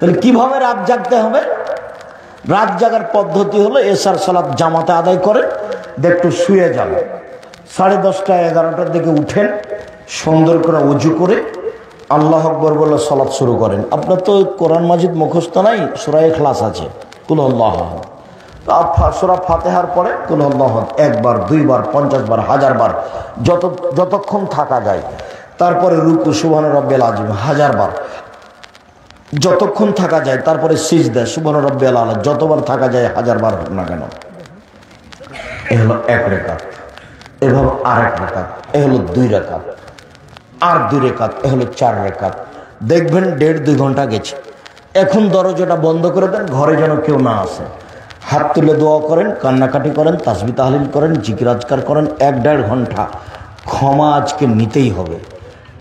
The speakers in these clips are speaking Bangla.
তাহলে কিভাবে রাত জাগতে হবে? রাত জাগার পদ্ধতি হলো এশার সালাত জামাতে আদায় করেন, একটু শুয়ে যান, 10:30 11টার দিকে উঠেন, সুন্দর করে ওযু করে আল্লাহ আকবার বলে সালাত শুরু করেন। আপনার তো কোরআন মাজিদ মুখস্থ নাই, সূরা ইখলাস আছে, কুল আল্লাহ, সূরা ফাতিহার পরে কুল আল্লাহ 1 বার 2 বার 50 বার 1000 বার যতক্ষণ থাকা যায়। তারপরে রুকু সুবহান রাব্বিল আযীম 1000 বার যতক্ষণ থাকা যায়। তারপরে সিজদা সুবহান রাব্বিল আলা যতবার থাকা যায় 1000 বার হোক না কেন। এ হলো 1 রাকাত, এভাবে আরেক রাকাত, এ হলো 2 রাকাত, আর 2 রাকাত, এ হলো 4 রাকাত। দেখবেন 1.5-2 ঘন্টা গেছে। এখন দরজাটা বন্ধ করে দেন, ঘরে যেন কেউ না আসে। হাত তুলে দোয়া করেন, কান্নাকাটি করেন, তাসবিহ তাহলিল করেন, জিকির আজকার করেন। 1-1.5 ঘন্টা ক্ষমা আজকে নিতেই হবে।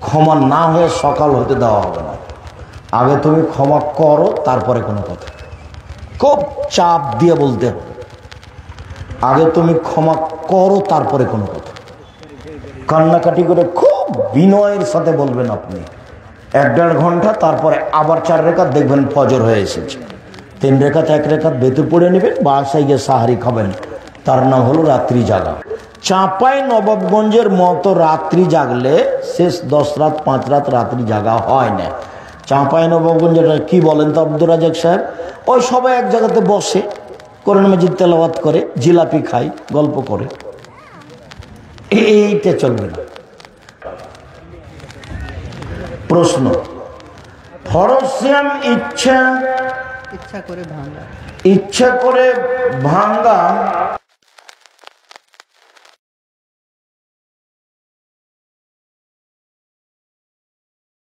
ক্ষমা না হয়ে সকাল হতে দেওয়া হবে না। আগে তুমি ক্ষমা করো, তারপরে কোনো কথা। খুব চাপ দিয়ে বলতে হবে, আগে তুমি ক্ষমা করো, তারপরে কোনো কথা। কান্নাকাটি করে খুব বিনয়ের সাথে বলবেন আপনি। 1-1.5 ঘন্টা, তারপরে আবার 4 রাকাত, দেখবেন ফজর হয়ে এসেছে। 3 রাকাত 1 রাকাত বেতু পড়ে নেবেন, বাসায় গিয়ে সাহারি খাবেন। তার নাম হলো রাত্রি জাগা। চাঁপাই নবাবগঞ্জের মতো রাত্রি জাগলে শেষ 10 রাত 5 রাত রাত্রি জাগা হয় না। চাঁপাই নবাবগঞ্জের কি বলেন তো আব্দুর রাজাক সাহেব? ওই সবাই এক জায়গাতে বসে কোরআন মাজিদ তেলাওয়াত করে, জিলাপি খায়, গল্প করে, এইটা চলবে না। প্রশ্ন, ফরজ সিয়াম ইচ্ছা করে ভাঙ্গা